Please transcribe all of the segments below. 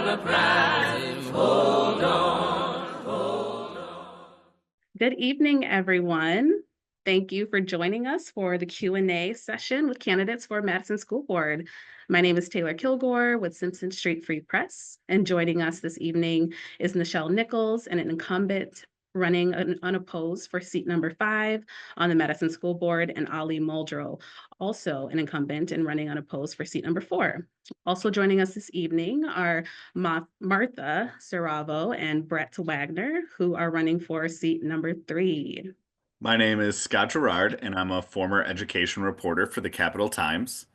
uprising. Hold on, hold on. Good evening, everyone. Thank you for joining us for the Q&A session with candidates for Madison School Board. My name is Taylor Kilgore with Simpson Street Free Press, and joining us this evening is Nichelle Nichols, and an incumbent running unopposed for seat number 5 on the Madison School Board, and Ali Muldrow, also an incumbent and running unopposed for seat number 4. Also joining us this evening are Martha Siravo and Bret Wagner, who are running for seat number 3. My name is Scott Girard, and I'm a former education reporter for the Capital Times.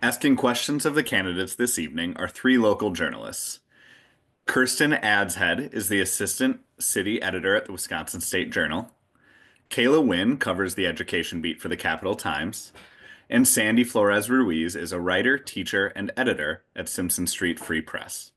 Asking questions of the candidates this evening are 3 local journalists. Kirsten Adshead is the assistant city editor at the Wisconsin State Journal. Kayla Huynh covers the education beat for the Capital Times. And Sandy Flores Ruiz is a writer, teacher, and editor at Simpson Street Free Press.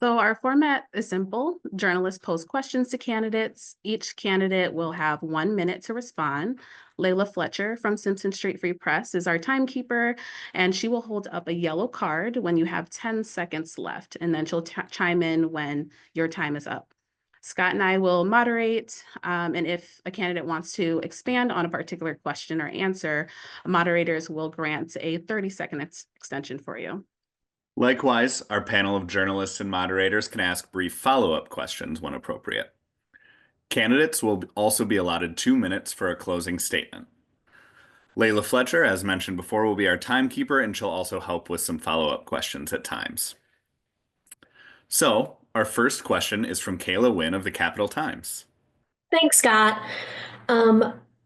So our format is simple. Journalists pose questions to candidates. Each candidate will have 1 minute to respond. Leila Fletcher from Simpson Street Free Press is our timekeeper, and she will hold up a yellow card when you have 10 seconds left, and then she'll chime in when your time is up. Scott and I will moderate, and if a candidate wants to expand on a particular question or answer, moderators will grant a 30-second extension for you. Likewise, our panel of journalists and moderators can ask brief follow-up questions when appropriate. Candidates will also be allotted 2 minutes for a closing statement. Leila Fletcher, as mentioned before, will be our timekeeper, and she'll also help with some follow-up questions at times. So, our first question is from Kayla Huynh of the Capital Times. Thanks, Scott.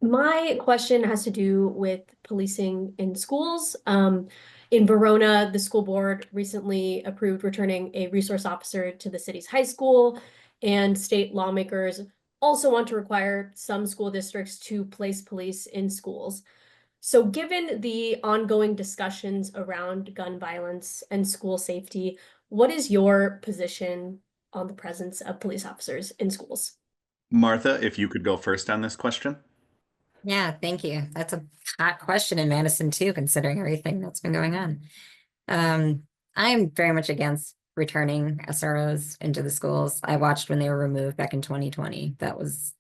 My question has to do with policing in schools. In Verona, the school board recently approved returning a resource officer to the city's high school, and state lawmakers also want to require some school districts to place police in schools. So given the ongoing discussions around gun violence and school safety, what is your position on the presence of police officers in schools? Martha, if you could go first on this question. Yeah, thank you. That's a hot question in Madison too, considering everything that's been going on. I'm very much against returning SROs into the schools. I watched when they were removed back in 2020. That was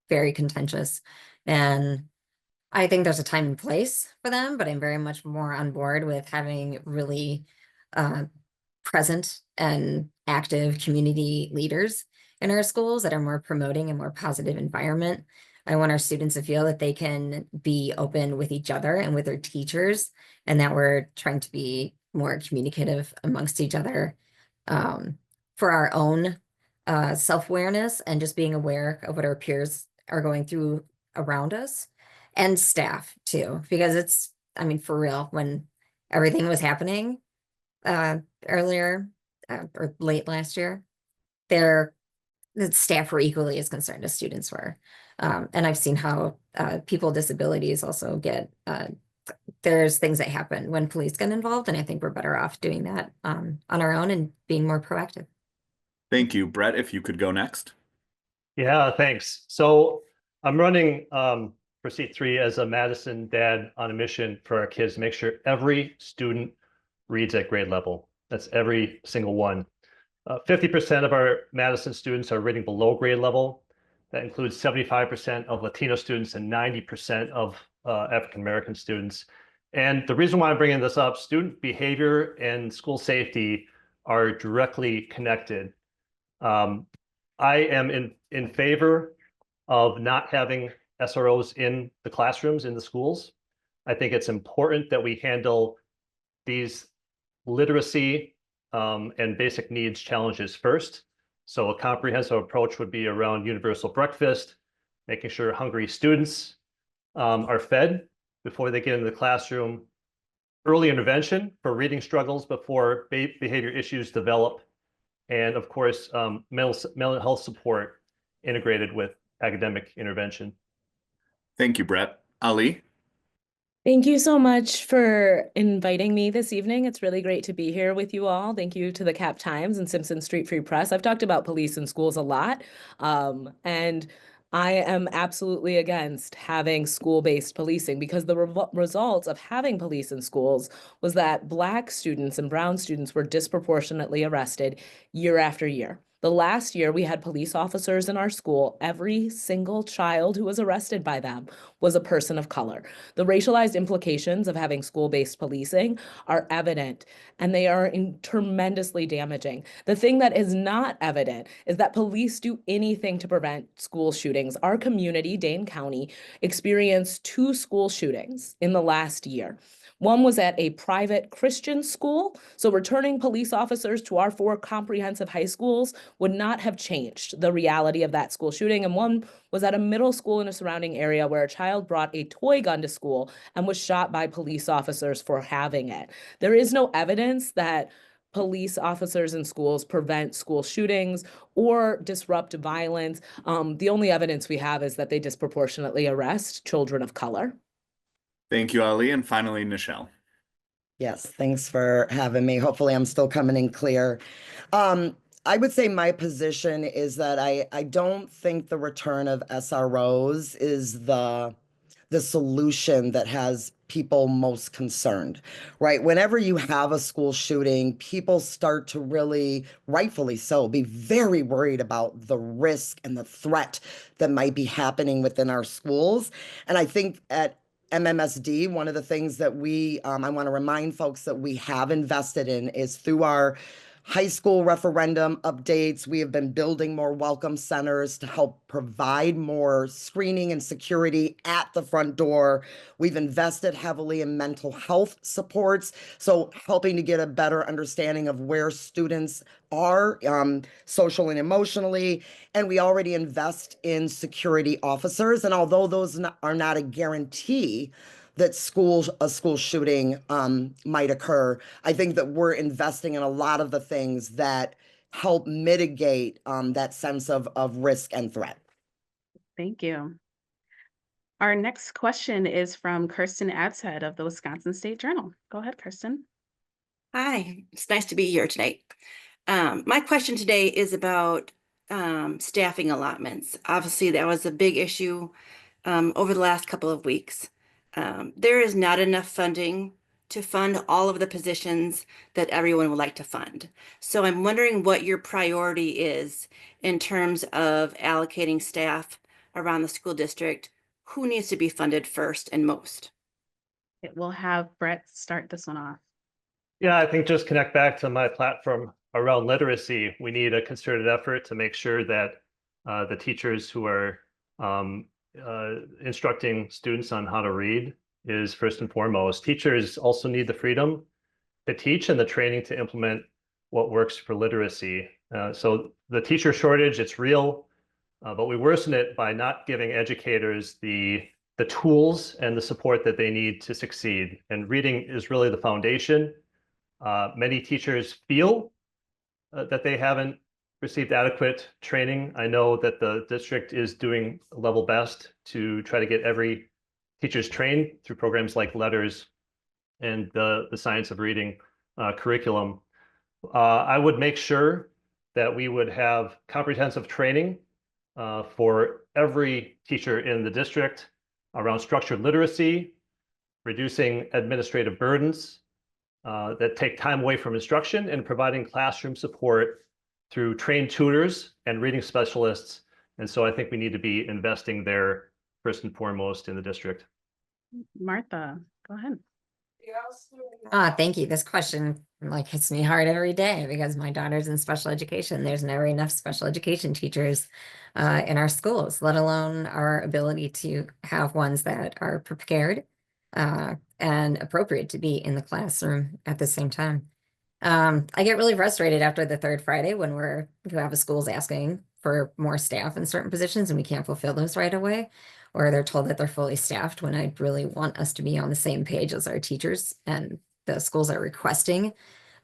very contentious. And I think there's a time and place for them, but I'm very much more on board with having really present and active community leaders in our schools that are more promoting a more positive environment. I want our students to feel that they can be open with each other and with their teachers, and that we're trying to be more communicative amongst each other for our own self-awareness and just being aware of what our peers are going through around us, and staff too, because it's, I mean, for real, when everything was happening earlier or late last year, the staff were equally as concerned as students were. And I've seen how people with disabilities also get, there's things that happen when police get involved, and I think we're better off doing that on our own and being more proactive. Thank you. Bret, if you could go next. Yeah, thanks. So I'm running for seat 3 as a Madison dad on a mission for our kids to make sure every student reads at grade level. That's every single one. 50% of our Madison students are reading below grade level. That includes 75% of Latino students and 90% of African-American students. And the reason why I'm bringing this up, student behavior and school safety are directly connected. I am in favor of not having SROs in the classrooms, in the schools. I think it's important that we handle these literacy and basic needs challenges first. So a comprehensive approach would be around universal breakfast, making sure hungry students are fed before they get into the classroom, early intervention for reading struggles before behavior issues develop, and of course, mental health support integrated with academic intervention. Thank you, Bret. Ali? Thank you so much for inviting me this evening. It's really great to be here with you all. Thank you to the Cap Times and Simpson Street Free Press. I've talked about police in schools a lot, and I am absolutely against having school-based policing because the results of having police in schools was that Black students and brown students were disproportionately arrested year after year. The last year we had police officers in our school, every single child who was arrested by them was a person of color. The racialized implications of having school-based policing are evident, and they are tremendously damaging. The thing that is not evident is that police do anything to prevent school shootings. Our community, Dane County, experienced 2 school shootings in the last year. One was at a private Christian school, so returning police officers to our 4 comprehensive high schools would not have changed the reality of that school shooting. And one was at a middle school in a surrounding area where a child brought a toy gun to school and was shot by police officers for having it. There is no evidence that police officers in schools prevent school shootings or disrupt violence. The only evidence we have is that they disproportionately arrest children of color. Thank you, Ali. And finally, Nichelle. Yes, thanks for having me. Hopefully I'm still coming in clear. I would say my position is that I don't think the return of SROs is the solution that has people most concerned, right? Whenever you have a school shooting, people start to really, rightfully so, be very worried about the risk and the threat that might be happening within our schools. And I think at MMSD, one of the things that I want to remind folks that we have invested in is through our high school referendum updates. We have been building more welcome centers to help provide more screening and security at the front door. We've invested heavily in mental health supports, so helping to get a better understanding of where students are social and emotionally. And we already invest in security officers. And although those are not a guarantee that a school shooting might occur, I think that we're investing in a lot of the things that help mitigate that sense of risk and threat. Thank you. Our next question is from Kirsten Adshead of the Wisconsin State Journal. Go ahead, Kirsten. Hi, it's nice to be here tonight. My question today is about staffing allotments. Obviously, that was a big issue over the last couple of weeks. There is not enough funding to fund all of the positions that everyone would like to fund. So I'm wondering what your priority is in terms of allocating staff around the school district. Who needs to be funded first and most? It will have Bret start this one off. Yeah, I think just connect back to my platform around literacy. We need a concerted effort to make sure that the teachers who are instructing students on how to read is first and foremost. Teachers also need the freedom to teach and the training to implement what works for literacy. So the teacher shortage, it's real, but we worsen it by not giving educators the tools and the support that they need to succeed. And reading is really the foundation. Many teachers feel that they haven't received adequate training. I know that the district is doing level best to try to get every teachers trained through programs like Letters and the Science of Reading curriculum. I would make sure that we would have comprehensive training for every teacher in the district around structured literacy, reducing administrative burdens that take time away from instruction, and providing classroom support through trained tutors and reading specialists. And so I think we need to be investing there first and foremost in the district. Martha, go ahead. Thank you. This question hits me hard every day because my daughter's in special education. There's never enough special education teachers in our schools, let alone our ability to have ones that are prepared and appropriate to be in the classroom at the same time. I get really frustrated after the third Friday when you have schools asking for more staff in certain positions and we can't fulfill those right away, or they're told that they're fully staffed when I really want us to be on the same page as our teachers, and the schools are requesting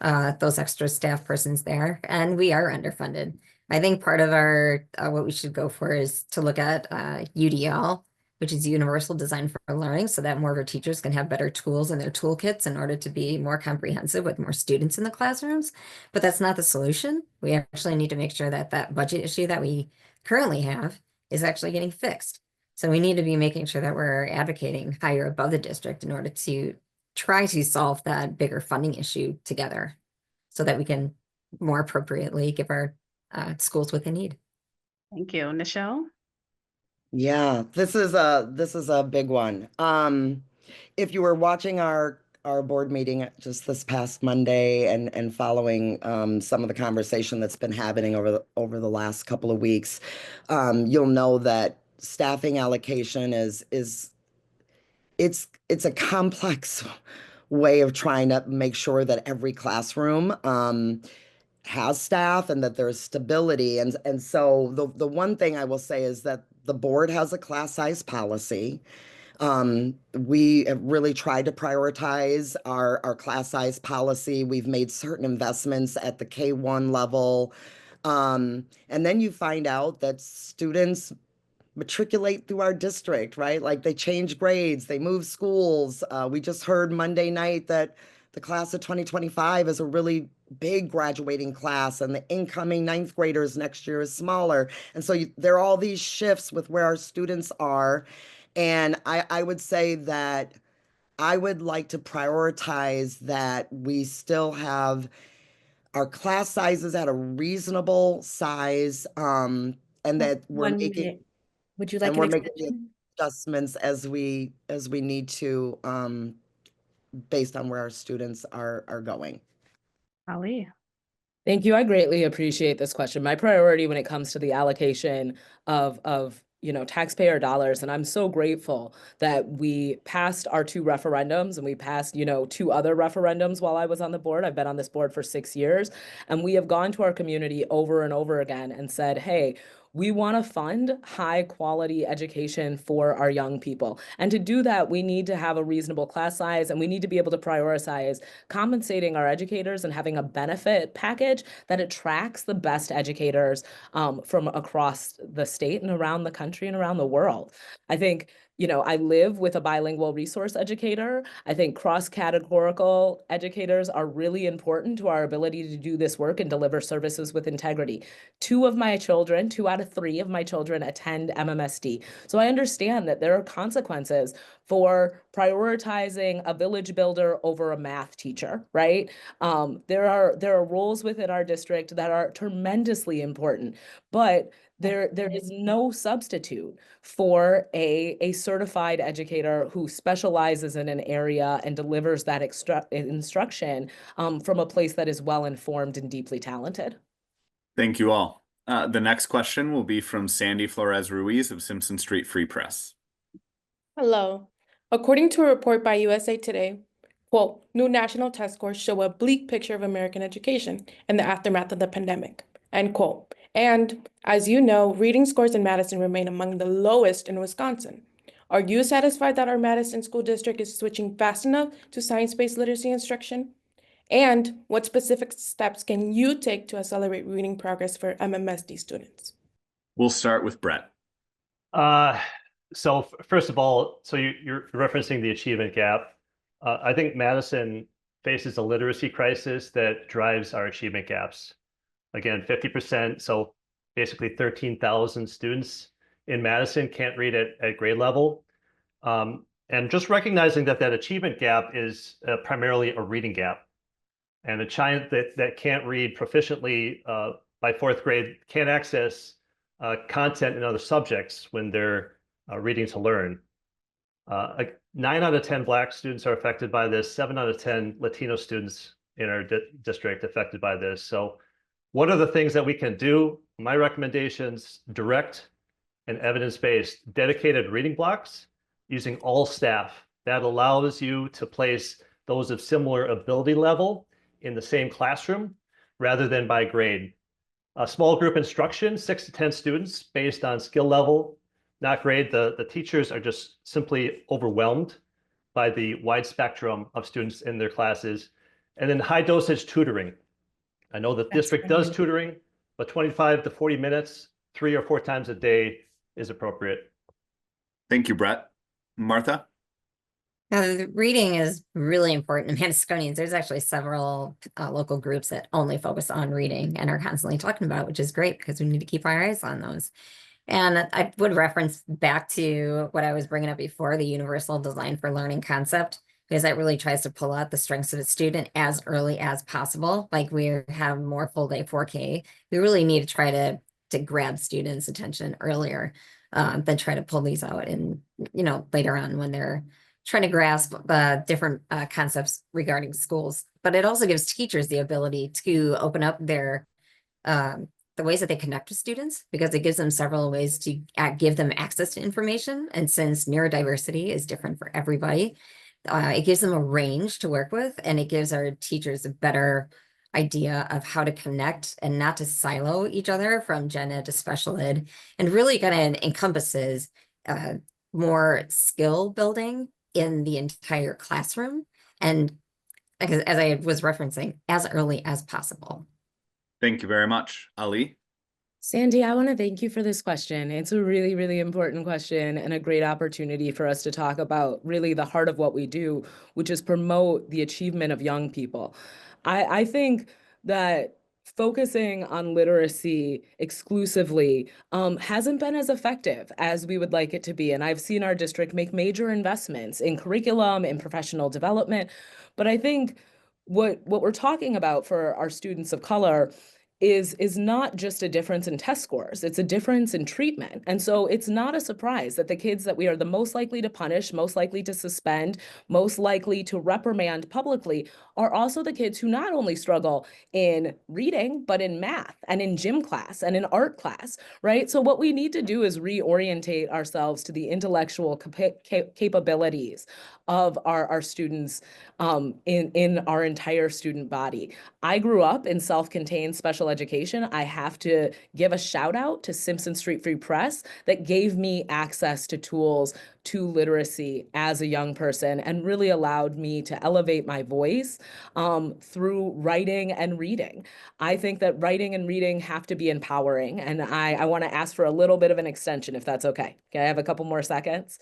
those extra staff persons there, and we are underfunded. I think part of our what we should go for is to look at UDL, which is Universal Design for Learning, so that more of our teachers can have better tools in their toolkits in order to be more comprehensive with more students in the classrooms. But that's not the solution. We actually need to make sure that that budget issue that we currently have is actually getting fixed. So we need to be making sure that we're advocating higher above the district in order to try to solve that bigger funding issue together so that we can more appropriately give our schools what they need. Thank you. Nichelle? Yeah, this is a big one. If you were watching our board meeting just this past Monday and following some of the conversation that's been happening over the last couple of weeks, you'll know that staffing allocation is it's a complex way of trying to make sure that every classroom has staff and that there's stability. And so the one thing I will say is that the board has a class size policy. We have really tried to prioritize our class size policy. We've made certain investments at the K-1 level. And then you find out that students matriculate through our district, right? Like they change grades, they move schools. We just heard Monday night that the class of 2025 is a really big graduating class, and the incoming ninth graders next year is smaller. And so there are all these shifts with where our students are. And I would say that I would like to prioritize that we still have our class sizes at a reasonable size, and that we're One making minute. Would you like and an we're making extension? adjustments as we need to, based on where our students are going. Ali? Thank you. I greatly appreciate this question. My priority when it comes to the allocation of taxpayer dollars, and I'm so grateful that we passed our 2 referendums and we passed, 2 other referendums while I was on the board. I've been on this board for 6 years, and we have gone to our community over and over again and said, hey, we want to fund high quality education for our young people. And to do that, we need to have a reasonable class size, and we need to be able to prioritize compensating our educators and having a benefit package that attracts the best educators from across the state and around the country and around the world. I think, I live with a bilingual resource educator. I think cross-categorical educators are really important to our ability to do this work and deliver services with integrity. 2 out of 3 of my children attend MMSD. So I understand that there are consequences for prioritizing a village builder over a math teacher, right? There are roles within our district that are tremendously important, but there is no substitute for a certified educator who specializes in an area and delivers that instruction from a place that is well-informed and deeply talented. Thank you all. The next question will be from Sandy Flores Ruiz of Simpson Street Free Press. Hello. According to a report by USA Today, quote, new national test scores show a bleak picture of American education in the aftermath of the pandemic, end quote. And as you know, reading scores in Madison remain among the lowest in Wisconsin. Are you satisfied that our Madison School District is switching fast enough to science-based literacy instruction? And what specific steps can you take to accelerate reading progress for MMSD students? We'll start with Bret. So first of all, you're referencing the achievement gap. I think Madison faces a literacy crisis that drives our achievement gaps. Again, 50%, so basically 13,000 students in Madison can't read at grade level. And just recognizing that achievement gap is primarily a reading gap. And a child that can't read proficiently by 4th grade can't access content in other subjects when they're reading to learn. 9 out of 10 Black students are affected by this, 7 out of 10 Latino students in our district affected by this. So what are the things that we can do? My recommendations: direct and evidence-based dedicated reading blocks using all staff. That allows you to place those of similar ability level in the same classroom rather than by grade. Small group instruction, 6 to 10 students based on skill level, not grade. The teachers are just simply overwhelmed by the wide spectrum of students in their classes. And then high dosage tutoring. I know the district does tutoring, but 25 to 40 minutes, 3 or 4 times a day is appropriate. Thank you, Bret. Martha? The reading is really important to Madisonians. There's actually several local groups that only focus on reading and are constantly talking about it, which is great because we need to keep our eyes on those. And I would reference back to what I was bringing up before, the universal design for learning concept, because that really tries to pull out the strengths of a student as early as possible. Like we have more full day 4K. We really need to try to grab students' attention earlier than try to pull these out and, later on when they're trying to grasp different concepts regarding schools. But it also gives teachers the ability to open up their the ways that they connect with students, because it gives them several ways to give them access to information. And since neurodiversity is different for everybody, it gives them a range to work with, and it gives our teachers a better idea of how to connect and not to silo each other from gen ed to special ed, and really kind of encompasses more skill building in the entire classroom. And as I was referencing, as early as possible. Thank you very much. Ali? Sandy, I want to thank you for this question. It's a really, really important question and a great opportunity for us to talk about really the heart of what we do, which is promote the achievement of young people. I think that focusing on literacy exclusively hasn't been as effective as we would like it to be. And I've seen our district make major investments in curriculum, in professional development. But I think what we're talking about for our students of color is not just a difference in test scores, it's a difference in treatment. And so it's not a surprise that the kids that we are the most likely to punish, most likely to suspend, most likely to reprimand publicly are also the kids who not only struggle in reading, but in math and in gym class and in art class, right? So what we need to do is reorientate ourselves to the intellectual capabilities of our students in our entire student body. I grew up in self-contained special education. I have to give a shout out to Simpson Street Free Press that gave me access to tools to literacy as a young person and really allowed me to elevate my voice through writing and reading. I think that writing and reading have to be empowering, and I want to ask for a little bit of an extension if that's okay. Okay, I have a couple more seconds.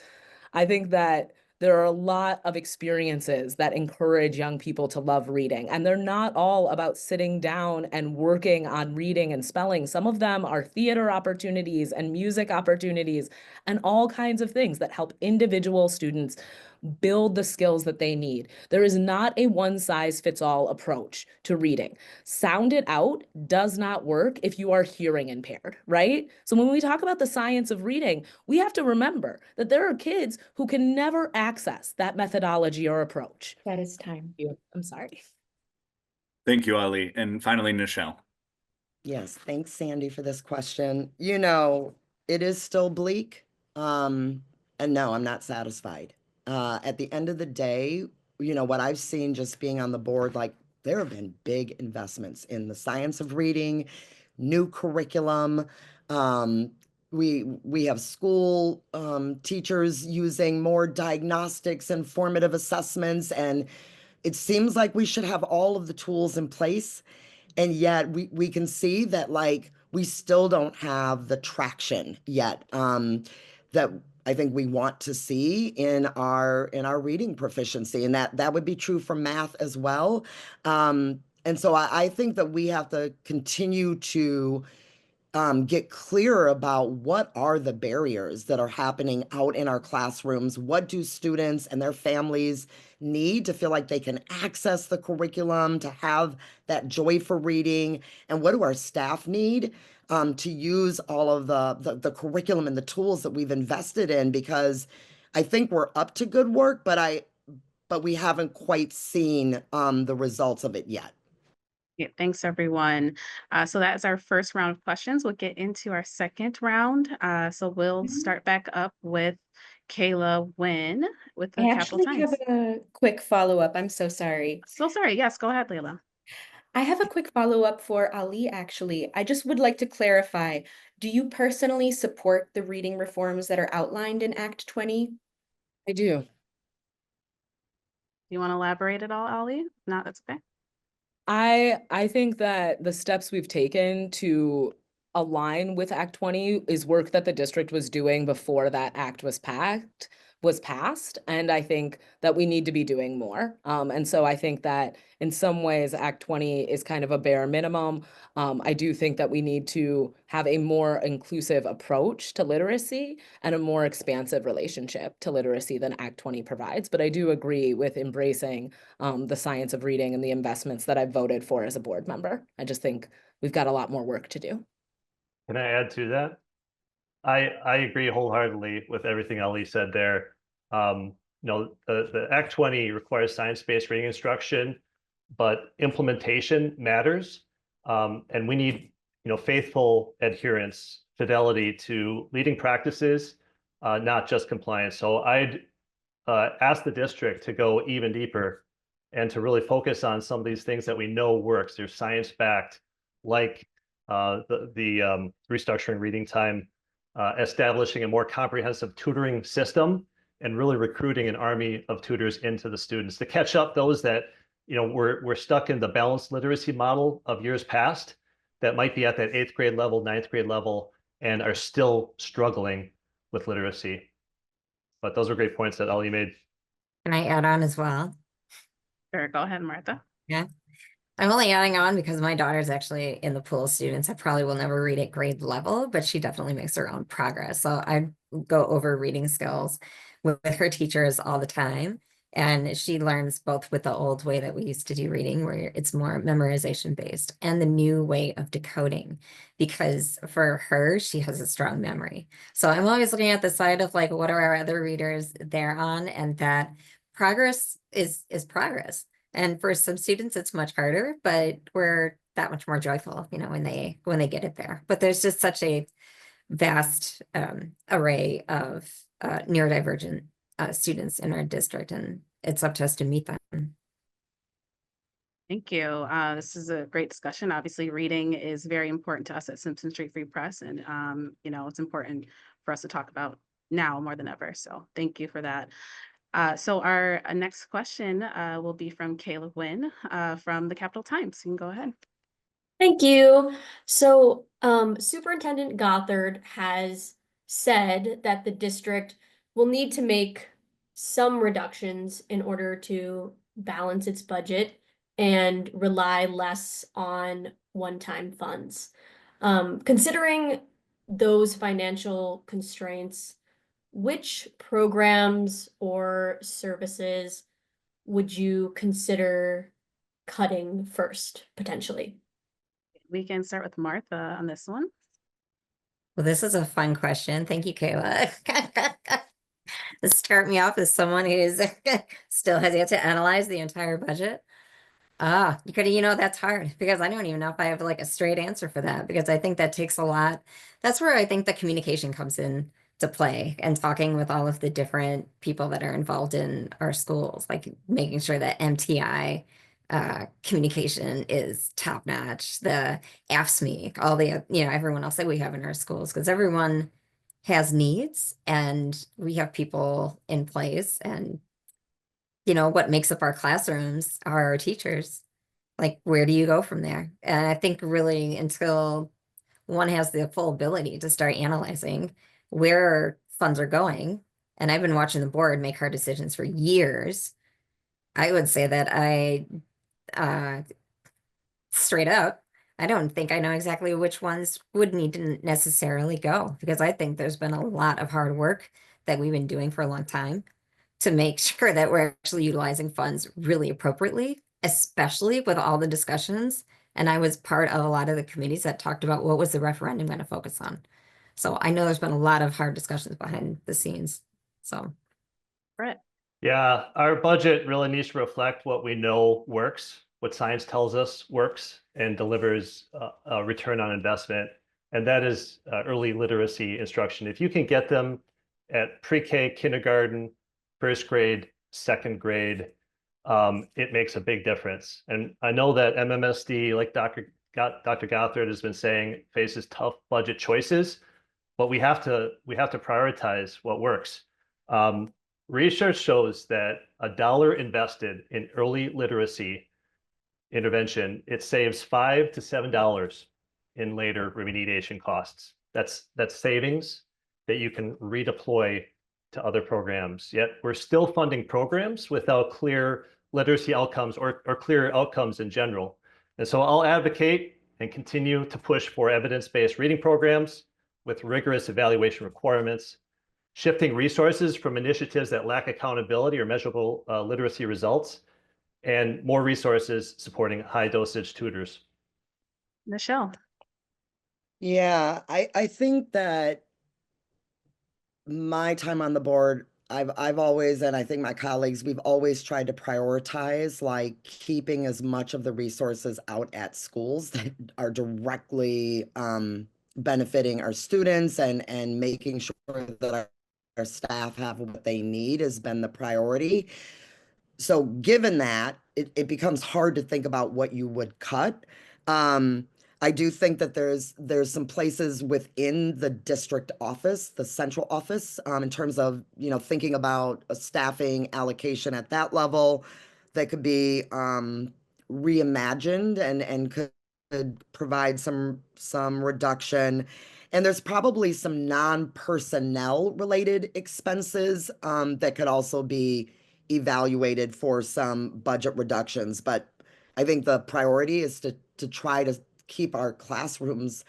I think that there are a lot of experiences that encourage young people to love reading, and they're not all about sitting down and working on reading and spelling. Some of them are theater opportunities and music opportunities and all kinds of things that help individual students build the skills that they need. There is not a one-size-fits-all approach to reading. Sound it out does not work if you are hearing impaired, right? So when we talk about the science of reading, we have to remember that there are kids who can never access that methodology or approach. That is time. I'm sorry. Thank you, Ali. And finally, Nichelle. Yes, thanks, Sandy, for this question. It is still bleak. And no, I'm not satisfied. At the end of the day, what I've seen just being on the board, like there have been big investments in the science of reading, new curriculum. We have school teachers using more diagnostics and formative assessments, and it seems like we should have all of the tools in place. And yet we can see that we still don't have the traction yet that I think we want to see in our reading proficiency, and that would be true for math as well. And so I think that we have to continue to get clear about what are the barriers that are happening out in our classrooms. What do students and their families need to feel like they can access the curriculum, to have that joy for reading? And what do our staff need to use all of the curriculum and the tools that we've invested in? Because I think we're up to good work, but we haven't quite seen the results of it yet. Yeah, thanks, everyone. So that is our first round of questions. We'll get into our second round. So we'll start back up with Kayla Huynh with the I Capital actually Times. have a quick follow-up. I'm so sorry. So sorry. Yes, go ahead, Leila. I have a quick follow-up for Ali, actually. I just would like to clarify, do you personally support the reading reforms that are outlined in Act 20? I do. Do you want to elaborate at all, Ali? No, that's okay. I think that the steps we've taken to align with Act 20 is work that the district was doing before that act was passed. was passed. And I think that we need to be doing more. And so I think that in some ways, Act 20 is kind of a bare minimum. I do think that we need to have a more inclusive approach to literacy and a more expansive relationship to literacy than Act 20 provides. But I do agree with embracing the science of reading and the investments that I've voted for as a board member. I just think we've got a lot more work to do. Can I add to that? I agree wholeheartedly with everything Ali said there. The Act 20 requires science-based reading instruction, but implementation matters. And we need, faithful adherence, fidelity to leading practices, not just compliance. So I'd ask the district to go even deeper and to really focus on some of these things that we know works. They're science-backed, like the restructuring reading time, establishing a more comprehensive tutoring system, and really recruiting an army of tutors into the students to catch up those that, we're stuck in the balanced literacy model of years past that might be at that 8th grade level, 9th grade level, and are still struggling with literacy. But those are great points that Ali made. Can I add on as well? Sure, go ahead, Martha. Yeah. I'm only adding on because my daughter's actually in the pool of students. I probably will never read at grade level, but she definitely makes her own progress. So I go over reading skills with her teachers all the time. And she learns both with the old way that we used to do reading, where it's more memorization based, and the new way of decoding, because for her, she has a strong memory. So I'm always looking at the side of like, what are our other readers there on? And that progress is progress. And for some students, it's much harder, but we're that much more joyful, when they get it there. But there's just such a vast array of neurodivergent students in our district, and it's up to us to meet them. Thank you. This is a great discussion. Obviously, reading is very important to us at Simpson Street Free Press, and it's important for us to talk about now more than ever. So thank you for that. So our next question will be from Kayla Huynh from the Capital Times. You can go ahead. Thank you. So Superintendent Gothard has said that the district will need to make some reductions in order to balance its budget and rely less on one-time funds. Considering those financial constraints, which programs or services would you consider cutting first, potentially? We can start with Martha on this one. Well, this is a fun question. Thank you, Kayla. Let's start me off as someone who's still has yet to analyze the entire budget. That's hard, because I don't even know if I have like a straight answer for that, because I think that takes a lot. That's where I think the communication comes in to play, and talking with all of the different people that are involved in our schools, like making sure that MTI communication is top notch, the AFSME, all the, everyone else that we have in our schools, because everyone has needs and we have people in place, and what makes up our classrooms are our teachers. Like, where do you go from there? And I think really until one has the full ability to start analyzing where funds are going, and I've been watching the board make hard decisions for years, I would say that straight up, I don't think I know exactly which ones would need to necessarily go, because I think there's been a lot of hard work that we've been doing for a long time to make sure that we're actually utilizing funds really appropriately, especially with all the discussions. And I was part of a lot of the committees that talked about what was the referendum going to focus on. So I know there's been a lot of hard discussions behind the scenes. So, Bret. Yeah, our budget really needs to reflect what we know works, what science tells us works and delivers a return on investment. And that is early literacy instruction. If you can get them at pre-K, kindergarten, first grade, second grade, it makes a big difference. And I know that MMSD, like Dr. Gothard has been saying, faces tough budget choices, but we have to prioritize what works. Research shows that $1 invested in early literacy intervention, it saves $5 to $7 in later remediation costs. That's savings that you can redeploy to other programs, yet we're still funding programs without clear literacy outcomes or clear outcomes in general. And so I'll advocate and continue to push for evidence-based reading programs with rigorous evaluation requirements, shifting resources from initiatives that lack accountability or measurable literacy results, and more resources supporting high dosage tutors. Nichelle. Yeah, I think that my time on the board, I've always, and I think my colleagues, we've always tried to prioritize like keeping as much of the resources out at schools that are directly benefiting our students and making sure that our staff have what they need has been the priority. So given that, it becomes hard to think about what you would cut. I do think that there's some places within the district office, the central office, in terms of, thinking about a staffing allocation at that level that could be reimagined and could provide some reduction. And there's probably some non-personnel related expenses that could also be evaluated for some budget reductions. But I think the priority is to try to keep our classrooms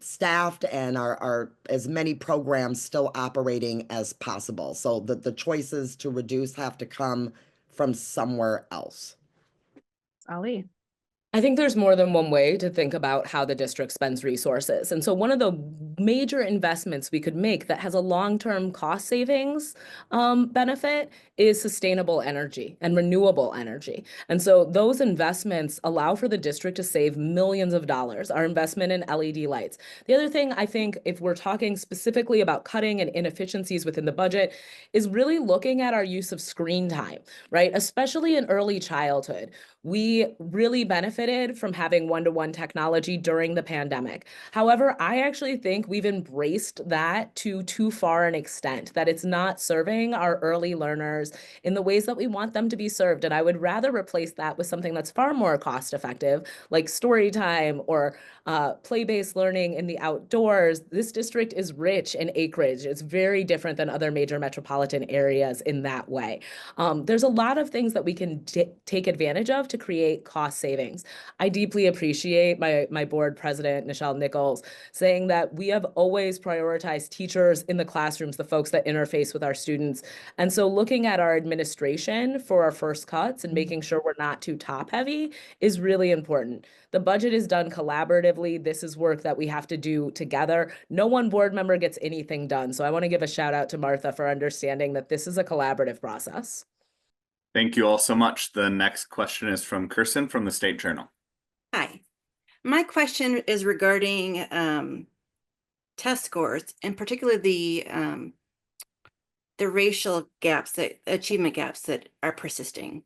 staffed and our as many programs still operating as possible. So the choices to reduce have to come from somewhere else. Ali. I think there's more than one way to think about how the district spends resources. And so one of the major investments we could make that has a long-term cost savings benefit is sustainable energy and renewable energy. And so those investments allow for the district to save millions of dollars, our investment in LED lights. The other thing I think, if we're talking specifically about cutting and inefficiencies within the budget, is really looking at our use of screen time, right? Especially in early childhood. We really benefited from having one-to-one technology during the pandemic. However, I actually think we've embraced that to too far an extent, that it's not serving our early learners in the ways that we want them to be served. And I would rather replace that with something that's far more cost-effective, like story time or play-based learning in the outdoors. This district is rich in acreage. It's very different than other major metropolitan areas in that way. There's a lot of things that we can take advantage of to create cost savings. I deeply appreciate my board president, Nichols, saying that we have always prioritized teachers in the classrooms, the folks that interface with our students. And so looking at our administration for our first cuts and making sure we're not too top heavy is really important. The budget is done collaboratively. This is work that we have to do together. No one board member gets anything done. So I want to give a shout out to Martha for understanding that this is a collaborative process. Thank you all so much. The next question is from Kirsten from the State Journal. Hi. My question is regarding test scores, and particularly the racial gaps, achievement gaps that are persisting.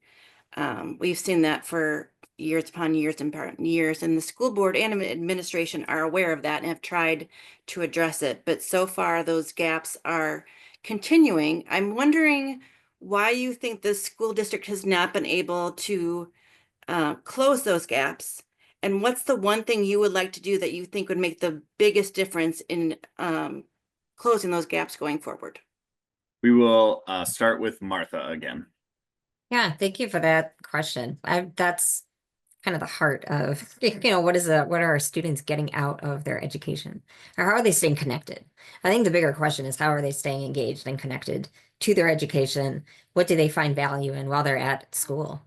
We've seen that for years upon years and years, and the school board and administration are aware of that and have tried to address it. But so far, those gaps are continuing. I'm wondering why you think the school district has not been able to close those gaps, and what's the one thing you would like to do that you think would make the biggest difference in closing those gaps going forward? We will start with Martha again. Yeah, thank you for that question. That's kind of the heart of, what are our students getting out of their education? Or how are they staying connected? I think the bigger question is, how are they staying engaged and connected to their education? What do they find value in while they're at school?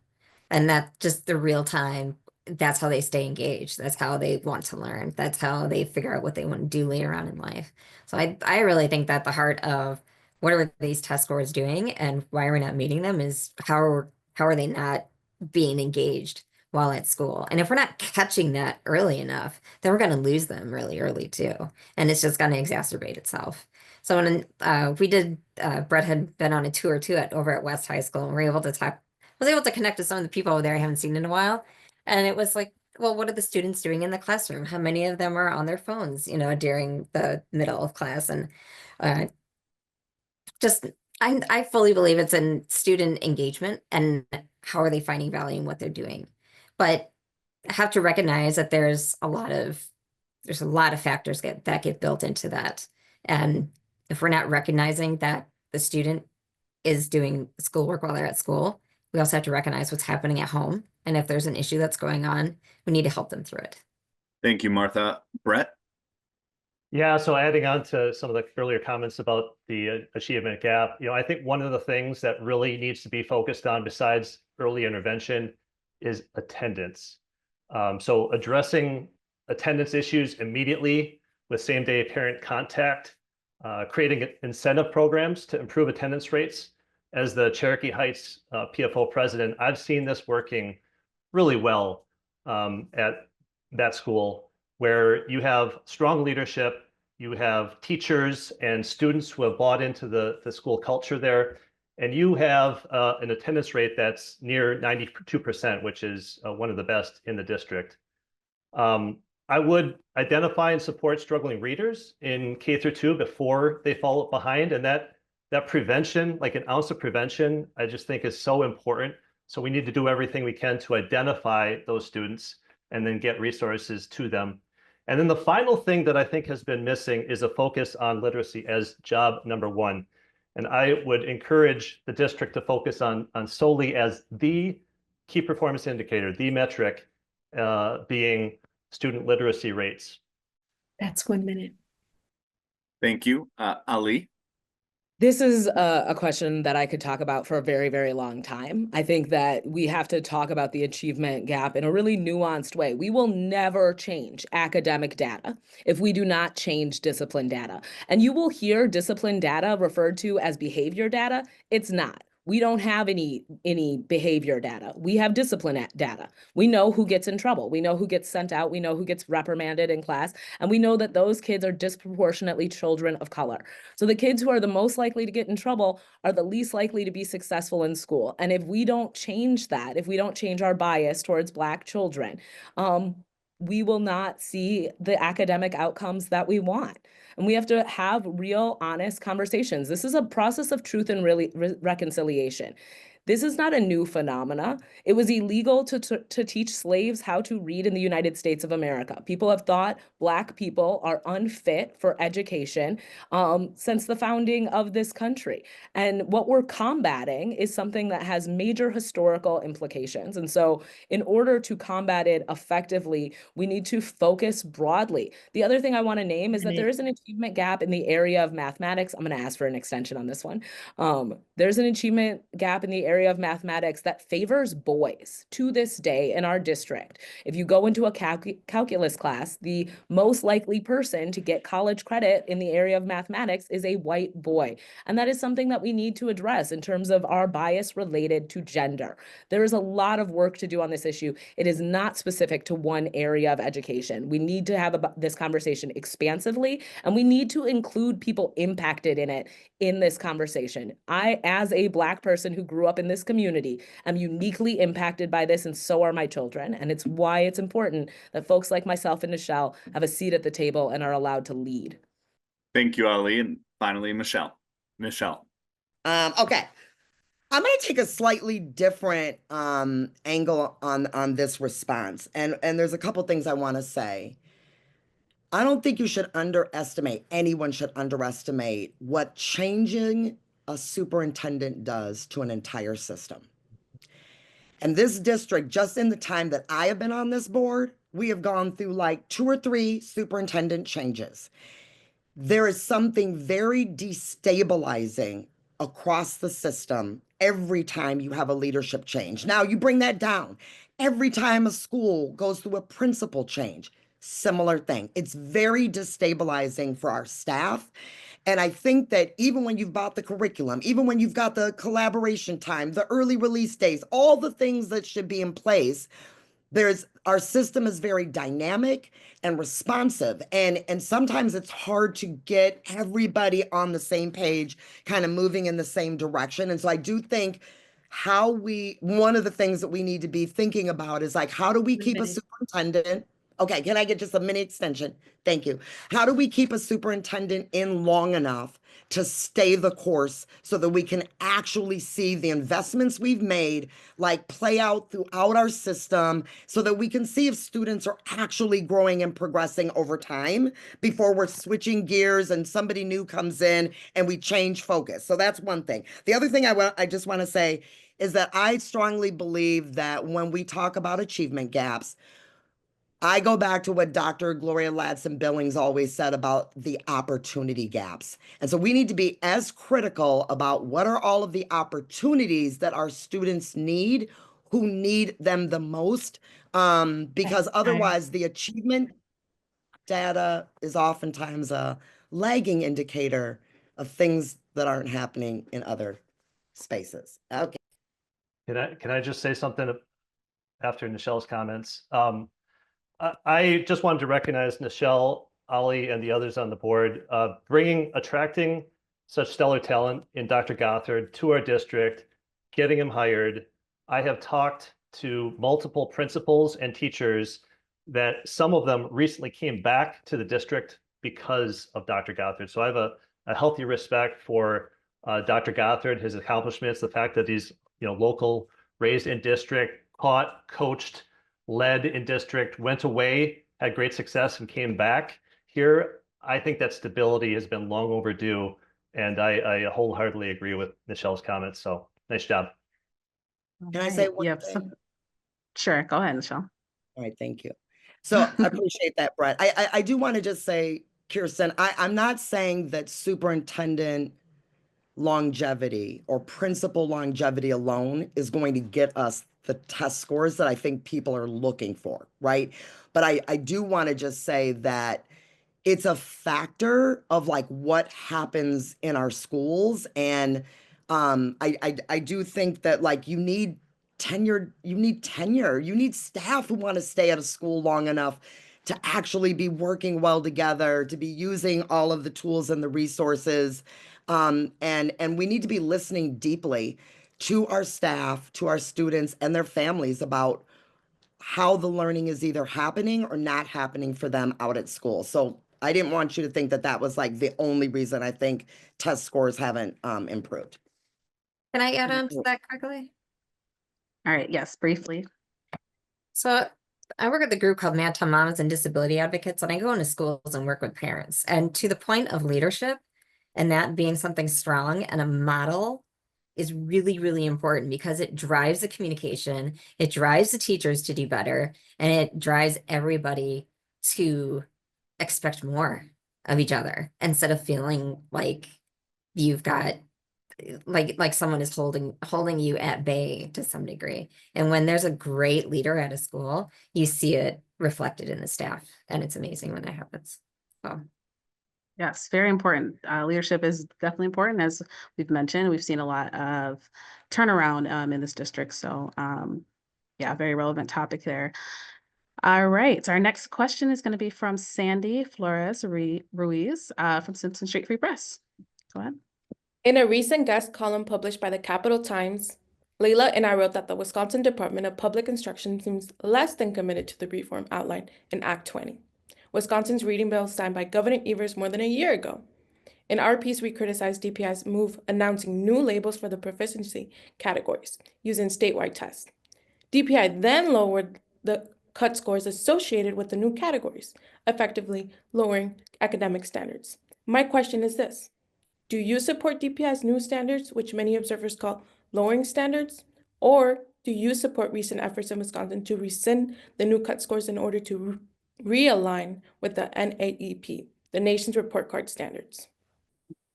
And that's just the real time. That's how they stay engaged. That's how they want to learn. That's how they figure out what they want to do later on in life. So I really think that the heart of what are these test scores doing and why are we not meeting them is how are they not being engaged while at school? And if we're not catching that early enough, then we're going to lose them really early too. And it's just going to exacerbate itself. So when we did, Bret had been on a tour too over at West High School, and we were able to talk, was able to connect with some of the people over there I haven't seen in a while. And it was like, well, what are the students doing in the classroom? How many of them are on their phones, during the middle of class? And I fully believe it's in student engagement and how are they finding value in what they're doing. But I have to recognize that there's a lot of factors that get built into that. And if we're not recognizing that the student is doing schoolwork while they're at school. We also have to recognize what's happening at home. And if there's an issue that's going on, we need to help them through it. Thank you, Martha. Bret? Yeah, so adding on to some of the earlier comments about the achievement gap, I think one of the things that really needs to be focused on besides early intervention is attendance. So addressing attendance issues immediately with same-day parent contact, creating incentive programs to improve attendance rates. As the Cherokee Heights PFO president, I've seen this working really well at that school, where you have strong leadership, you have teachers and students who have bought into the school culture there, and you have an attendance rate that's near 92%, which is one of the best in the district. I would identify and support struggling readers in K through 2 before they fall behind, and that prevention, like an ounce of prevention, I just think is so important. So we need to do everything we can to identify those students and then get resources to them. And then the final thing that I think has been missing is a focus on literacy as job number one. And I would encourage the district to focus on solely as the key performance indicator, the metric being student literacy rates. That's 1 minute. Thank you. Ali? This is a question that I could talk about for a very, very long time. I think that we have to talk about the achievement gap in a really nuanced way. We will never change academic data if we do not change discipline data. And you will hear discipline data referred to as behavior data. It's not. We don't have any behavior data. We have discipline data. We know who gets in trouble. We know who gets sent out. We know who gets reprimanded in class. And we know that those kids are disproportionately children of color. So the kids who are the most likely to get in trouble are the least likely to be successful in school. And if we don't change that, if we don't change our bias towards Black children, we will not see the academic outcomes that we want. And we have to have real, honest conversations. This is a process of truth and reconciliation. This is not a new phenomena. It was illegal to teach slaves how to read in the United States of America. People have thought Black people are unfit for education since the founding of this country. And what we're combating is something that has major historical implications. And so in order to combat it effectively, we need to focus broadly. The other thing I want to name is that there is an achievement gap in the area of mathematics. I'm going to ask for an extension on this one. There's an achievement gap in the area of mathematics that favors boys to this day in our district. If you go into a calculus class, the most likely person to get college credit in the area of mathematics is a white boy. And that is something that we need to address in terms of our bias related to gender. There is a lot of work to do on this issue. It is not specific to one area of education. We need to have this conversation expansively, and we need to include people impacted in it in this conversation. I, as a Black person who grew up in this community, am uniquely impacted by this, and so are my children. And it's why it's important that folks like myself and Nichelle have a seat at the table and are allowed to lead. Thank you, Ali. And finally, Nichelle. Okay. I'm going to take a slightly different angle on this response. And there's a couple things I want to say. I don't think anyone should underestimate what changing a superintendent does to an entire system. And this district, just in the time that I have been on this board, we have gone through like 2 or 3 superintendent changes. There is something very destabilizing across the system every time you have a leadership change. Now you bring that down. Every time a school goes through a principal change, similar thing. It's very destabilizing for our staff. And I think that even when you've bought the curriculum, even when you've got the collaboration time, the early release days, all the things that should be in place, our system is very dynamic and responsive. And sometimes it's hard to get everybody on the same page, kind of moving in the same direction. And so I do think one of the things that we need to be thinking about is like, how do we keep a superintendent? Okay, can I get just a mini extension? Thank you. How do we keep a superintendent in long enough to stay the course so that we can actually see the investments we've made like play out throughout our system so that we can see if students are actually growing and progressing over time before we're switching gears and somebody new comes in and we change focus. So that's one thing. The other thing I just want to say is that I strongly believe that when we talk about achievement gaps, I go back to what Dr. Gloria Ladson-Billings always said about the opportunity gaps. And so we need to be as critical about what are all of the opportunities that our students need, who need them the most, because otherwise the achievement data is oftentimes a lagging indicator of things that aren't happening in other spaces. Okay. Can I just say something after Nichelle's comments? I just wanted to recognize Nichelle, Ali, and the others on the board, attracting such stellar talent in Dr. Gothard to our district, getting him hired. I have talked to multiple principals and teachers that some of them recently came back to the district because of Dr. Gothard. So I have a healthy respect for Dr. Gothard, his accomplishments, the fact that he's local, raised in district, taught, coached, led in district, went away, had great success, and came back here. I think that stability has been long overdue, and I wholeheartedly agree with Nichelle's comments. So nice job. Can I say one thing? Sure, go ahead, Nichelle. All right, thank you. So I appreciate that, Bret. I do want to just say, Kirsten, I'm not saying that superintendent longevity or principal longevity alone is going to get us the test scores that I think people are looking for, right? But I do want to just say that it's a factor of like what happens in our schools. And I do think that like you need tenure, you need staff who want to stay at a school long enough to actually be working well together, to be using all of the tools and the resources. And we need to be listening deeply to our staff, to our students and their families about how the learning is either happening or not happening for them out at school. So I didn't want you to think that that was like the only reason I think test scores haven't improved. Can I add on to that quickly? All right, yes, briefly. So I work at the group called Mantom Moms and Disability Advocates, and I go into schools and work with parents. And to the point of leadership and that being something strong and a model is really, really important because it drives the communication, it drives the teachers to do better, and it drives everybody to expect more of each other instead of feeling like you've got like someone is holding you at bay to some degree. And when there's a great leader at a school, you see it reflected in the staff, and it's amazing when that happens. So yes, very important. Leadership is definitely important. As we've mentioned, we've seen a lot of turnaround in this district. So yeah, very relevant topic there. All right, so our next question is going to be from Sandy Flores Ruiz from Simpson Street Free Press. Go ahead. In a recent guest column published by the Capital Times, Leila and I wrote that the Wisconsin Department of Public Instruction seems less than committed to the reform outlined in Act 20, Wisconsin's reading bill signed by Governor Evers more than a year ago. In our piece, we criticized DPI's move announcing new labels for the proficiency categories using statewide tests. DPI then lowered the cut scores associated with the new categories, effectively lowering academic standards. My question is this: do you support DPI's new standards, which many observers call lowering standards? Or do you support recent efforts in Wisconsin to rescind the new cut scores in order to realign with the NAEP, the nation's report card standards?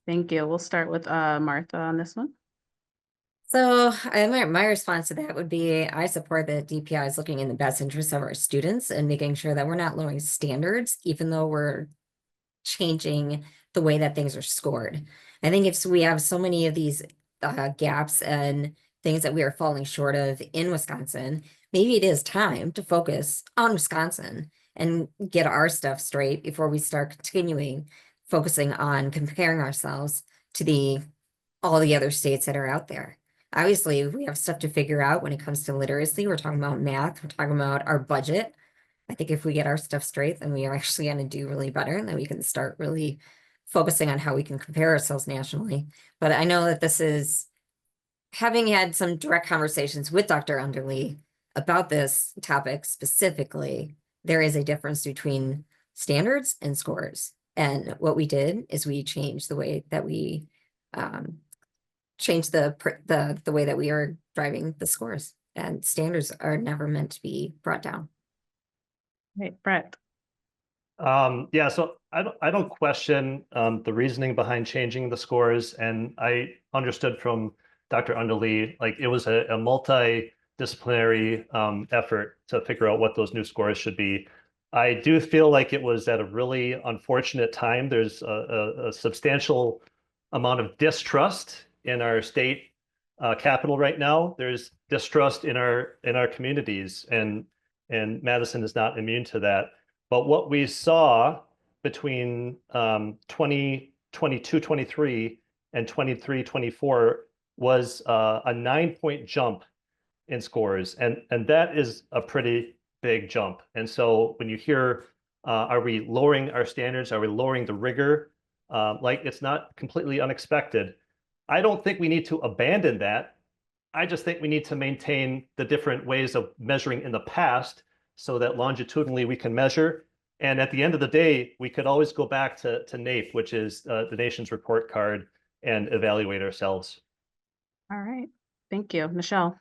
Thank you. We'll start with Martha on this one. So my response to that would be, I support that DPI is looking in the best interest of our students and making sure that we're not lowering standards, even though we're changing the way that things are scored. I think if we have so many of these gaps and things that we are falling short of in Wisconsin, maybe it is time to focus on Wisconsin and get our stuff straight before we start focusing on comparing ourselves to all the other states that are out there. Obviously, we have stuff to figure out when it comes to literacy. We're talking about math, we're talking about our budget. I think if we get our stuff straight, then we are actually going to do really better, and then we can start really focusing on how we can compare ourselves nationally. But I know that this is, having had some direct conversations with Dr. Underly about this topic specifically, there is a difference between standards and scores. And what we did is we changed the way that we changed the way that we are driving the scores, and standards are never meant to be brought down. Right, Bret. Yeah, so I don't question the reasoning behind changing the scores, and I understood from Dr. Underly, like it was a multidisciplinary effort to figure out what those new scores should be. I do feel like it was at a really unfortunate time. There's a substantial amount of distrust in our state capital right now. There's distrust in our communities, and Madison is not immune to that. But what we saw between 2022-23 and 23-24 was a 9-point jump in scores, and that is a pretty big jump. And so when you hear, are we lowering our standards? Are we lowering the rigor? Like, it's not completely unexpected. I don't think we need to abandon that. I just think we need to maintain the different ways of measuring in the past so that longitudinally we can measure. And at the end of the day, we could always go back to NAEP, which is the nation's report card, and evaluate ourselves. All right. Thank you. Nichelle.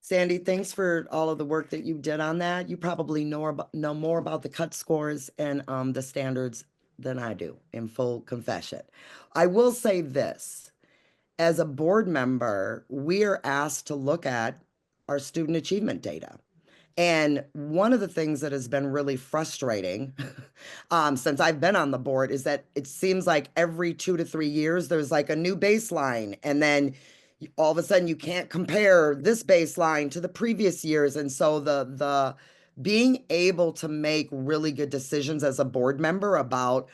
Sandy, thanks for all of the work that you did on that. You probably know more about the cut scores and the standards than I do, in full confession. I will say this, as a board member, we are asked to look at our student achievement data. And one of the things that has been really frustrating since I've been on the board is that it seems like every 2 to 3 years, there's like a new baseline, and then all of a sudden you can't compare this baseline to the previous years. And so the being able to make really good decisions as a board member about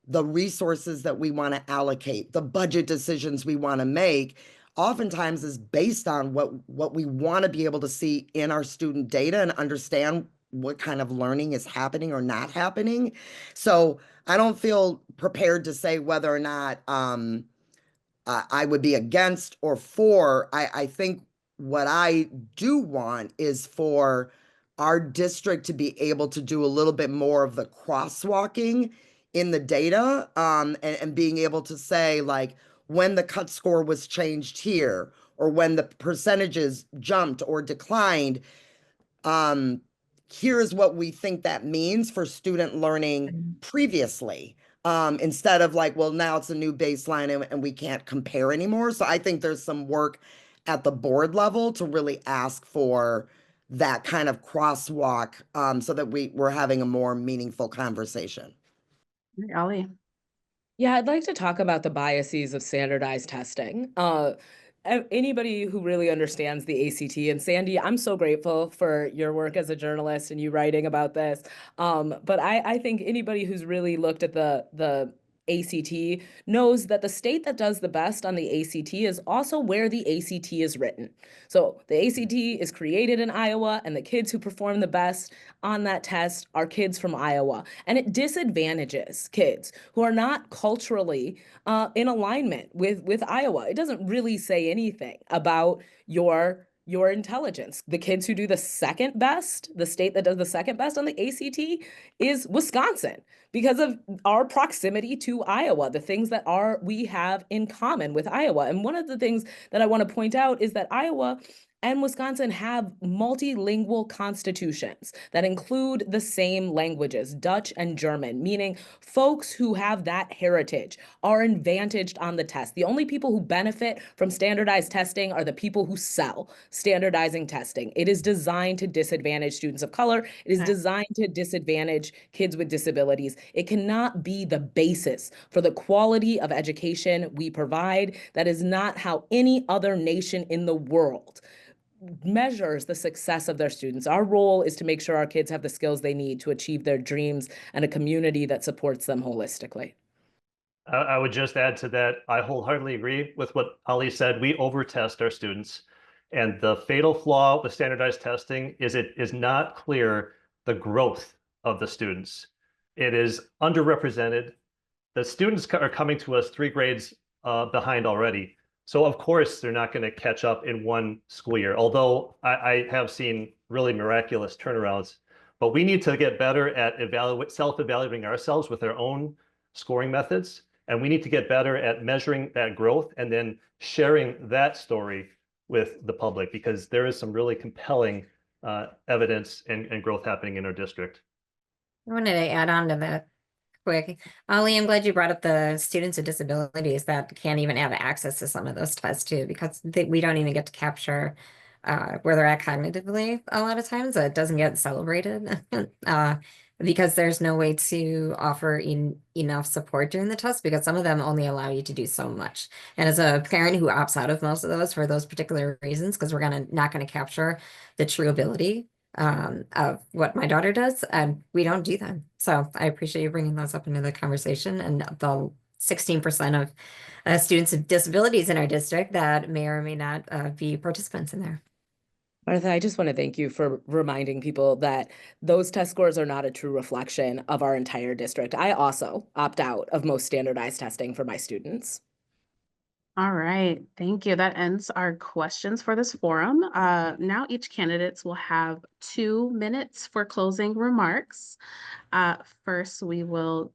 the resources that we want to allocate, the budget decisions we want to make, oftentimes is based on what we want to be able to see in our student data and understand what kind of learning is happening or not happening. So I don't feel prepared to say whether or not I would be against or for. I think what I do want is for our district to be able to do a little bit more of the crosswalking in the data, and being able to say, like, when the cut score was changed here, or when the percentages jumped or declined, here's what we think that means for student learning previously. Instead of like, well, now it's a new baseline and we can't compare anymore. So I think there's some work at the board level to really ask for that kind of crosswalk, so that we're having a more meaningful conversation. Ollie. Yeah, I'd like to talk about the biases of standardized testing. Anybody who really understands the ACT, and Sandy, I'm so grateful for your work as a journalist and you writing about this. But I think anybody who's really looked at the ACT knows that the state that does the best on the ACT is also where the ACT is written. So the ACT is created in Iowa, and the kids who perform the best on that test are kids from Iowa. And it disadvantages kids who are not culturally in alignment with Iowa. It doesn't really say anything about your intelligence. The kids who do the second best, the state that does the second best on the ACT is Wisconsin, because of our proximity to Iowa, the things that we have in common with Iowa. And one of the things that I want to point out is that Iowa and Wisconsin have multilingual constitutions that include the same languages, Dutch and German, meaning folks who have that heritage are advantaged on the test. The only people who benefit from standardized testing are the people who sell standardizing testing. It is designed to disadvantage students of color. It is designed to disadvantage kids with disabilities. It cannot be the basis for the quality of education we provide. That is not how any other nation in the world measures the success of their students. Our role is to make sure our kids have the skills they need to achieve their dreams and a community that supports them holistically. I would just add to that, I wholeheartedly agree with what Ali said. We overtest our students, and the fatal flaw with standardized testing is it is not clear the growth of the students. It is underrepresented. the students are coming to us 3 grades behind already. So of course, they're not going to catch up in one school year, although I have seen really miraculous turnarounds. But we need to get better at self-evaluating ourselves with our own scoring methods. And we need to get better at measuring that growth and then sharing that story with the public, because there is some really compelling evidence and growth happening in our district. I wanted to add on to that quick. Ollie, I'm glad you brought up the students with disabilities that can't even have access to some of those tests too, because we don't even get to capture where they're at cognitively a lot of times. It doesn't get celebrated because there's no way to offer enough support during the test, because some of them only allow you to do so much. And as a parent who opts out of most of those for those particular reasons, because we're not going to capture the true ability of what my daughter does, and we don't do them. So I appreciate you bringing those up into the conversation, and the 16% of students with disabilities in our district that may or may not be participants in there. Martha, I just want to thank you for reminding people that those test scores are not a true reflection of our entire district. I also opt out of most standardized testing for my students. All right, thank you. That ends our questions for this forum. Now each candidates will have 2 minutes for closing remarks. First, we will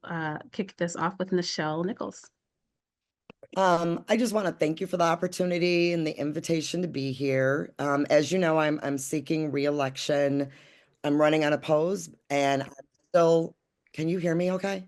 kick this off with Nichelle Nichols. I just want to thank you for the opportunity and the invitation to be here. As you know, I'm seeking re-election. I'm running unopposed, and I'm still, can you hear me okay?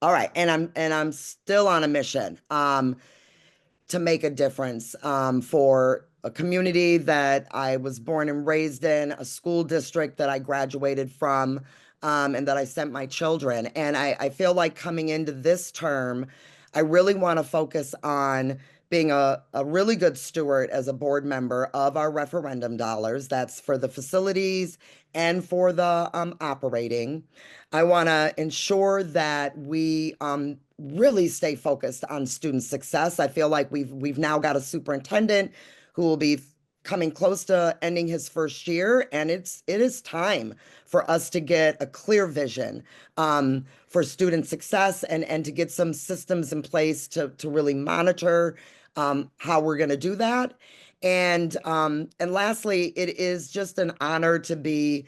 All right, and I'm still on a mission to make a difference for a community that I was born and raised in, a school district that I graduated from, and that I sent my children. And I feel like coming into this term, I really want to focus on being a really good steward as a board member of our referendum dollars. That's for the facilities and for the operating. I want to ensure that we really stay focused on student success. I feel like we've now got a superintendent who will be coming close to ending his first year, and it is time for us to get a clear vision for student success and to get some systems in place to really monitor how we're going to do that. And lastly, it is just an honor to be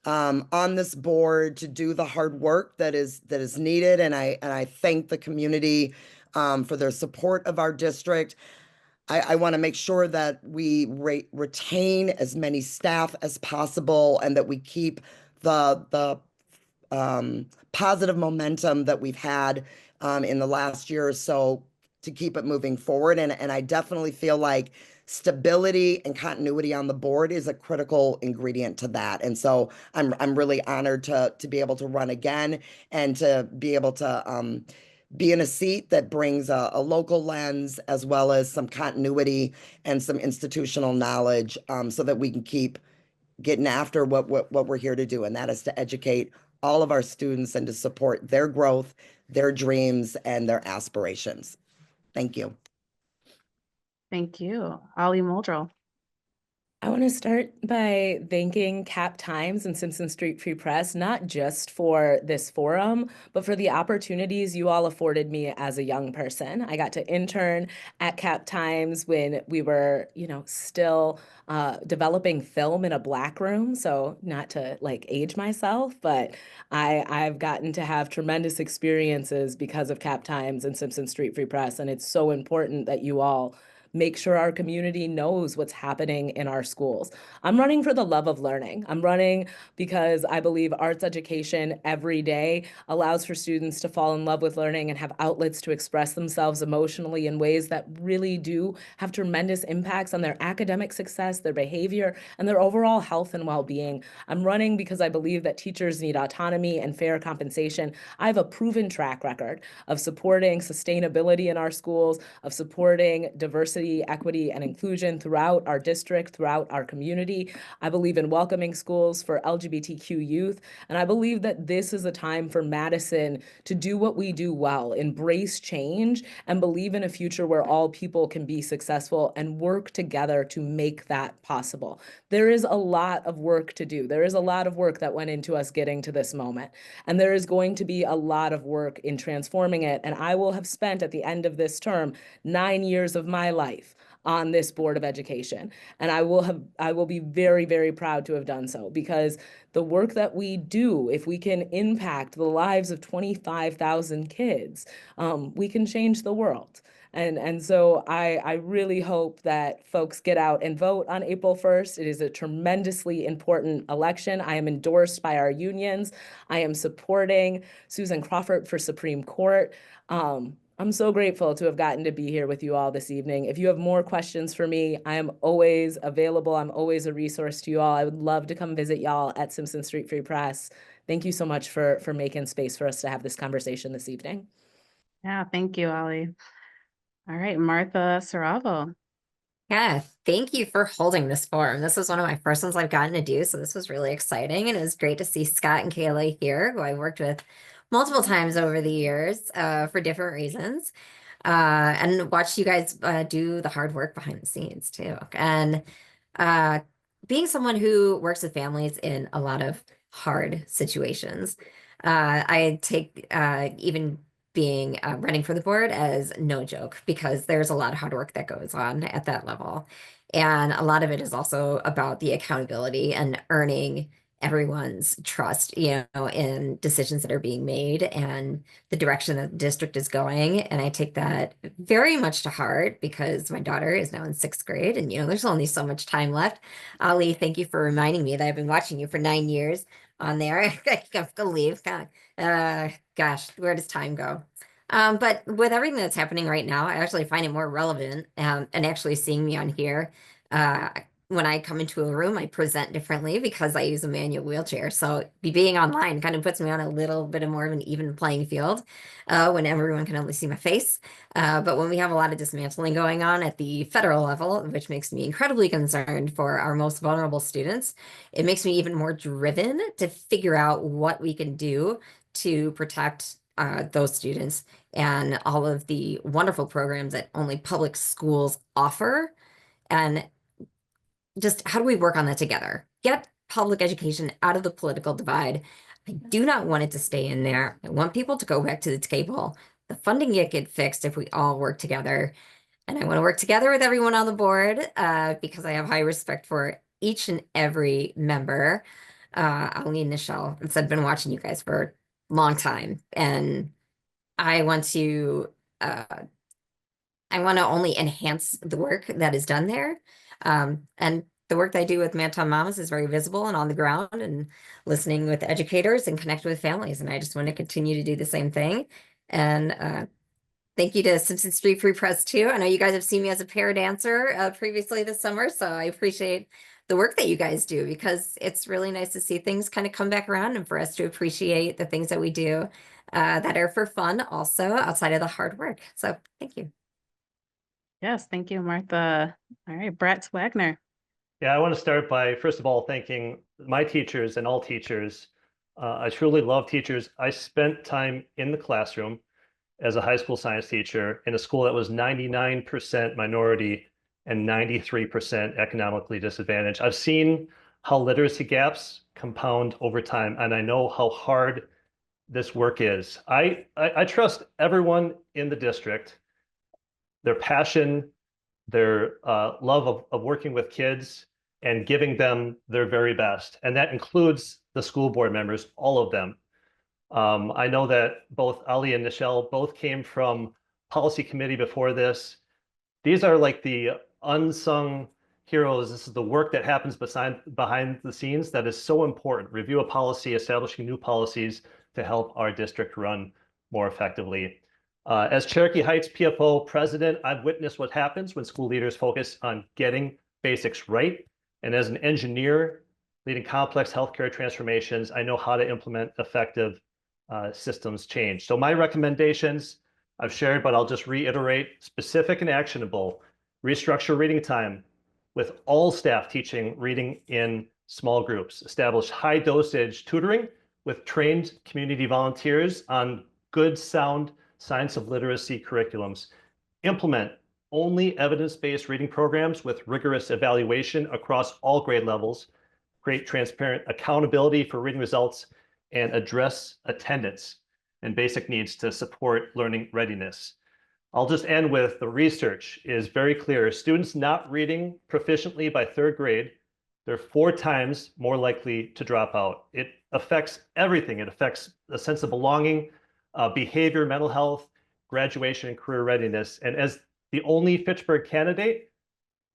on this board, to do the hard work that is needed. And I thank the community for their support of our district. I want to make sure that we retain as many staff as possible, and that we keep the positive momentum that we've had in the last year or so to keep it moving forward. And I definitely feel like stability and continuity on the board is a critical ingredient to that. And so I'm really honored to be able to run again and to be able to be in a seat that brings a local lens, as well as some continuity and some institutional knowledge, so that we can keep getting after what we're here to do. And that is to educate all of our students and to support their growth, their dreams, and their aspirations. Thank you. Thank you. Ollie Muldrow. I want to start by thanking Cap Times and Simpson Street Free Press, not just for this forum, but for the opportunities you all afforded me as a young person. I got to intern at Cap Times when we were, still developing film in a black room. So not to age myself, but I've gotten to have tremendous experiences because of Cap Times and Simpson Street Free Press. And it's so important that you all make sure our community knows what's happening in our schools. I'm running for the love of learning. I'm running because I believe arts education every day allows for students to fall in love with learning and have outlets to express themselves emotionally in ways that really do have tremendous impacts on their academic success, their behavior, and their overall health and well-being. I'm running because I believe that teachers need autonomy and fair compensation. I have a proven track record of supporting sustainability in our schools, of supporting diversity diversity, equity, and inclusion throughout our district, throughout our community. I believe in welcoming schools for LGBTQ youth. And I believe that this is a time for Madison to do what we do well, embrace change, and believe in a future where all people can be successful and work together to make that possible. There is a lot of work to do. There is a lot of work that went into us getting to this moment. And there is going to be a lot of work in transforming it. And I will have spent at the end of this term 9 years of my life on this Board of Education. And I will be very, very proud to have done so, because the work that we do, if we can impact the lives of 25,000 kids, we can change the world. And so I really hope that folks get out and vote on April 1st. It is a tremendously important election. I am endorsed by our unions. I am supporting Susan Crawford for Supreme Court. I'm so grateful to have gotten to be here with you all this evening. If you have more questions for me, I am always available. I'm always a resource to you all. I would love to come visit y'all at Simpson Street Free Press. Thank you so much for making space for us to have this conversation this evening. Yeah, thank you, Ali. All right, Martha Siravo. Yeah, thank you for holding this forum. This was one of my first ones I've gotten to do, so this was really exciting. And it was great to see Scott and Kayla here, who I worked with multiple times over the years for different reasons, and watch you guys do the hard work behind the scenes too. And being someone who works with families in a lot of hard situations, I take even being running for the board as no joke, because there's a lot of hard work that goes on at that level. And a lot of it is also about the accountability and earning everyone's trust, you know, in decisions that are being made and the direction that the district is going. And I take that very much to heart, because my daughter is now in 6th grade and, you know, there's only so much time left. Ali, thank you for reminding me that I've been watching you for 9 years on there. I can't believe, gosh, where does time go? But with everything that's happening right now, I actually find it more relevant, and actually seeing me on here. When I come into a room, I present differently because I use a manual wheelchair. So being online kind of puts me on a little bit of more of an even playing field when everyone can only see my face. But when we have a lot of dismantling going on at the federal level, which makes me incredibly concerned for our most vulnerable students, it makes me even more driven to figure out what we can do to protect those students and all of the wonderful programs that only public schools offer. And just how do we work on that together? Get public education out of the political divide. I do not want it to stay in there. I want people to go back to the table. The funding get fixed if we all work together. And I want to work together with everyone on the board because I have high respect for each and every member. Ali and Nichelle, I've been watching you guys for a long time. And I want to only enhance the work that is done there. And the work that I do with Manton Mamas is very visible and on the ground, and listening with educators and connect with families. And I just want to continue to do the same thing. And thank you to Simpson Street Free Press too. I know you guys have seen me as a pair dancer previously this summer, so I appreciate the work that you guys do, because it's really nice to see things kind of come back around and for us to appreciate the things that we do that are for fun also outside of the hard work. So thank you. Yes, thank you, Martha. All right, Bret Wagner. Yeah, I want to start by, first of all, thanking my teachers and all teachers. I truly love teachers. I spent time in the classroom as a high school science teacher in a school that was 99% minority and 93% economically disadvantaged. I've seen how literacy gaps compound over time, and I know how hard this work is. I trust everyone in the district, their passion, their love of working with kids and giving them their very best. And that includes the school board members, all of them. I know that both Ali and Nichelle both came from policy committee before this. These are like the unsung heroes. This is the work that happens behind the scenes that is so important. Review a policy, establishing new policies to help our district run more effectively. As Cherokee Heights PFO president, I've witnessed what happens when school leaders focus on getting basics right. And as an engineer leading complex healthcare transformations, I know how to implement effective systems change. So my recommendations I've shared, but I'll just reiterate: specific and actionable. restructure reading time with all staff teaching reading in small groups, establish high dosage tutoring with trained community volunteers on good, sound science of literacy curriculums, implement only evidence-based reading programs with rigorous evaluation across all grade levels, create transparent accountability for reading results, and address attendance and basic needs to support learning readiness. I'll just end with the research is very clear. Students not reading proficiently by 3rd grade, they're 4 times more likely to drop out. It affects everything. It affects a sense of belonging, behavior, mental health, graduation, and career readiness. And as the only Fitchburg candidate,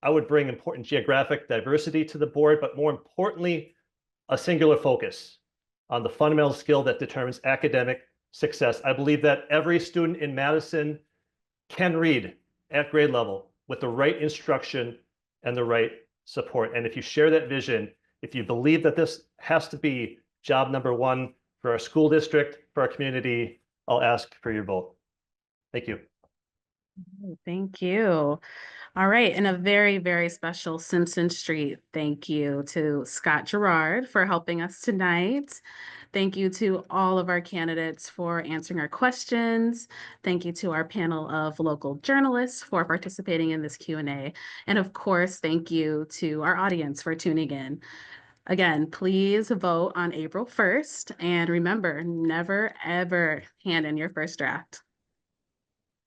I would bring important geographic diversity to the board, but more importantly, a singular focus on the fundamental skill that determines academic success. I believe that every student in Madison can read at grade level with the right instruction and the right support. And if you share that vision, if you believe that this has to be job number 1 for our school district, for our community, I'll ask for your vote. Thank you. Thank you. All right, and a very, very special Simpson Street thank you to Scott Girard for helping us tonight. Thank you to all of our candidates for answering our questions. Thank you to our panel of local journalists for participating in this Q&A. And of course, thank you to our audience for tuning in. Again, please vote on April 1st. And remember, never, ever hand in your first draft.